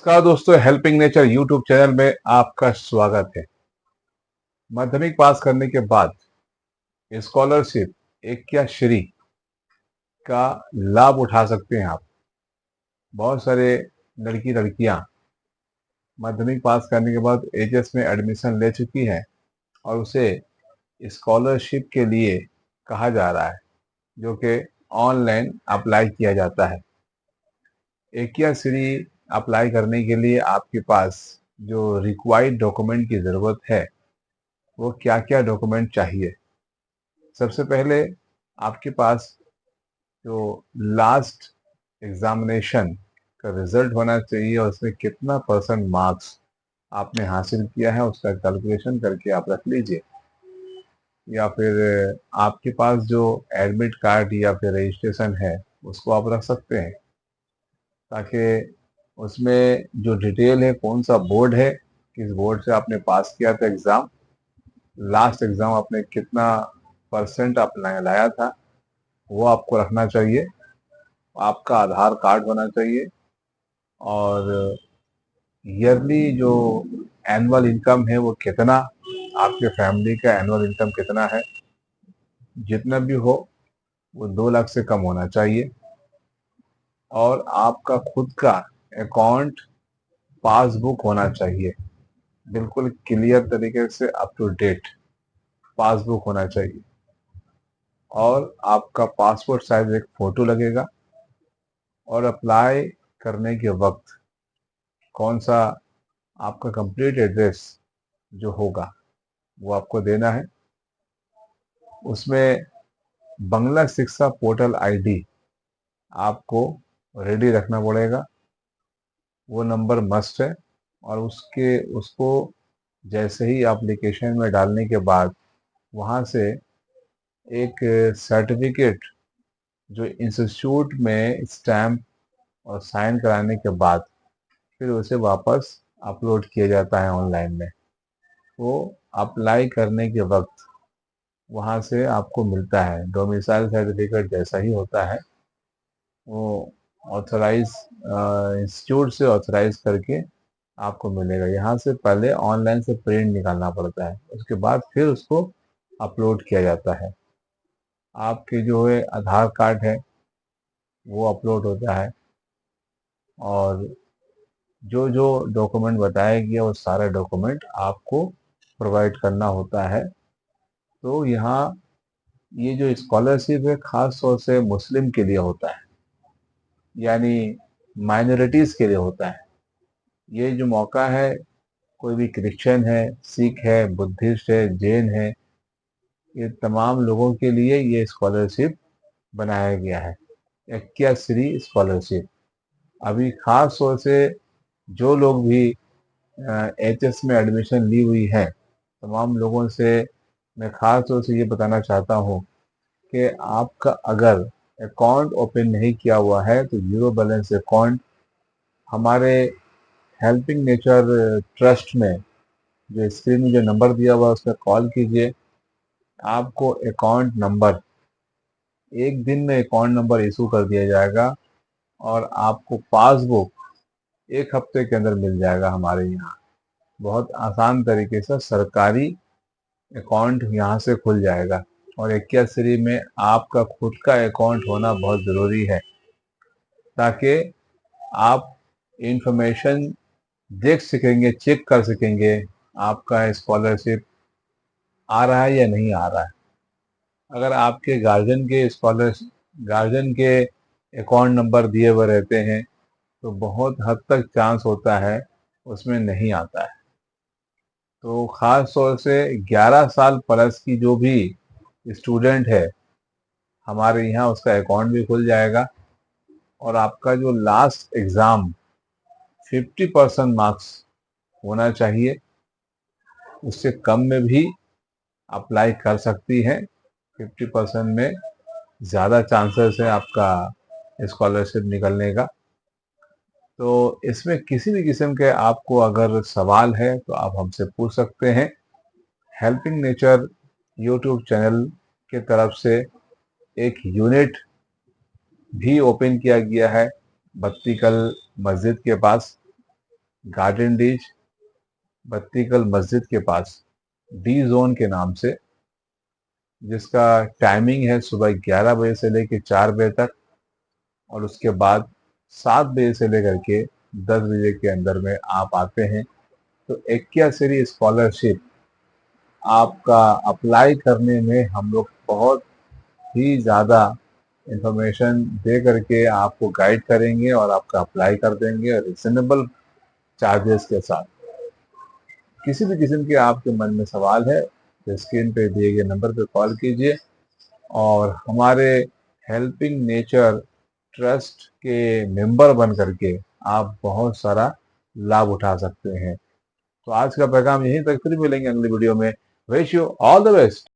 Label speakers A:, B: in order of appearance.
A: नमस्कार दोस्तों, helping nature YouTube channel में आपका स्वागत है। माध्यमिक पास करने के बाद स्कॉलरशिप एक या श्री का लाभ उठा सकते हैं आप। बहुत सारे लड़की लड़कियां माध्यमिक पास करने के बाद एचएस में एडमिशन ले चुकी हैं और उसे स्कॉलरशिप के लिए कहा जा रहा है, जो कि ऑनलाइन अप्लाई किया जाता है। एक या श्री अप्लाई करने के लिए आपके पास जो रिक्वायर्ड डॉक्यूमेंट की ज़रूरत है, वो क्या क्या डॉक्यूमेंट चाहिए। सबसे पहले आपके पास जो लास्ट एग्जामिनेशन का रिजल्ट होना चाहिए और उसमें कितना परसेंट मार्क्स आपने हासिल किया है उसका कैलकुलेशन करके आप रख लीजिए। या फिर आपके पास जो एडमिट कार्ड या फिर रजिस्ट्रेशन है उसको आप रख सकते हैं, ताकि उसमें जो डिटेल है, कौन सा बोर्ड है, किस बोर्ड से आपने पास किया था एग्ज़ाम, लास्ट एग्ज़ाम आपने कितना परसेंट आप लाया था, वो आपको रखना चाहिए। आपका आधार कार्ड होना चाहिए और ईयरली जो एनुअल इनकम है वो कितना, आपके फैमिली का एनुअल इनकम कितना है, जितना भी हो वो 2 लाख से कम होना चाहिए। और आपका खुद का अकाउंट पासबुक होना चाहिए, बिल्कुल क्लियर तरीके से अप टू डेट पासबुक होना चाहिए। और आपका पासपोर्ट साइज एक फ़ोटो लगेगा। और अप्लाई करने के वक्त कौन सा आपका कंप्लीट एड्रेस जो होगा वो आपको देना है। उसमें बंगला शिक्षा पोर्टल आईडी आपको रेडी रखना पड़ेगा, वो नंबर मस्ट है। और उसको जैसे ही एप्लीकेशन में डालने के बाद वहाँ से एक सर्टिफिकेट जो इंस्टीट्यूट में स्टैम्प और साइन कराने के बाद फिर उसे वापस अपलोड किया जाता है ऑनलाइन में। वो अप्लाई करने के वक्त वहाँ से आपको मिलता है, डोमिसाइल सर्टिफिकेट जैसा ही होता है। वो ऑथराइज इंस्टीट्यूट से ऑथराइज करके आपको मिलेगा। यहाँ से पहले ऑनलाइन से प्रिंट निकालना पड़ता है, उसके बाद फिर उसको अपलोड किया जाता है। आपके जो है आधार कार्ड है वो अपलोड होता है, और जो जो डॉक्यूमेंट बताया गया वो सारा डॉक्यूमेंट आपको प्रोवाइड करना होता है। तो यहाँ ये जो स्कॉलरशिप है खास तौर से मुस्लिम के लिए होता है, यानी माइनॉरिटीज़ के लिए होता है। ये जो मौका है, कोई भी क्रिश्चियन है, सिख है, बुद्धिस्ट है, जैन है, ये तमाम लोगों के लिए ये स्कॉलरशिप बनाया गया है, एक्याश्री स्कॉलरशिप। अभी खास तौर से जो लोग भी एचएस में एडमिशन ली हुई है, तमाम लोगों से मैं खास तौर से ये बताना चाहता हूँ कि आपका अगर अकाउंट ओपन नहीं किया हुआ है तो जीरो बैलेंस अकाउंट हमारे हेल्पिंग नेचर ट्रस्ट में जो स्क्रीन में जो नंबर दिया हुआ है उस पर कॉल कीजिए। आपको अकाउंट नंबर, एक दिन में अकाउंट नंबर इशू कर दिया जाएगा और आपको पासबुक 1 हफ्ते के अंदर मिल जाएगा हमारे यहाँ। बहुत आसान तरीके से सरकारी अकाउंट यहाँ से खुल जाएगा। और एक्याश्री में आपका खुद का अकाउंट होना बहुत ज़रूरी है, ताकि आप इंफॉर्मेशन देख सकेंगे, चेक कर सकेंगे आपका स्कॉलरशिप आ रहा है या नहीं आ रहा है। अगर आपके गार्जियन के अकाउंट नंबर दिए हुए रहते हैं तो बहुत हद तक चांस होता है उसमें नहीं आता है। तो ख़ास तौर से 11 साल प्लस की जो भी स्टूडेंट है हमारे यहाँ, उसका अकाउंट भी खुल जाएगा। और आपका जो लास्ट एग्ज़ाम 50% मार्क्स होना चाहिए, उससे कम में भी अप्लाई कर सकती हैं। 50% में ज़्यादा चांसेस है आपका स्कॉलरशिप निकलने का। तो इसमें किसी भी किस्म के आपको अगर सवाल है तो आप हमसे पूछ सकते हैं। हेल्पिंग नेचर यूट्यूब चैनल के तरफ से एक यूनिट भी ओपन किया गया है बत्तीकल मस्जिद के पास। गार्डन डीज बत्तीकल मस्जिद के पास डी जोन के नाम से, जिसका टाइमिंग है सुबह 11 बजे से लेकर 4 बजे तक, और उसके बाद 7 बजे से लेकर के 10 बजे के अंदर में आप आते हैं तो एक्यासरी स्कॉलरशिप आपका अप्लाई करने में हम लोग बहुत ही ज़्यादा इंफॉर्मेशन दे करके आपको गाइड करेंगे और आपका अप्लाई कर देंगे रिजनेबल चार्जेस के साथ। किसी भी किस्म के आपके मन में सवाल है तो स्क्रीन पे दिए गए नंबर पे कॉल कीजिए और हमारे हेल्पिंग नेचर ट्रस्ट के मेंबर बन करके आप बहुत सारा लाभ उठा सकते हैं। तो आज का पैगाम यहीं तक, फिर मिलेंगे अगली वीडियो में। Wish you all the best.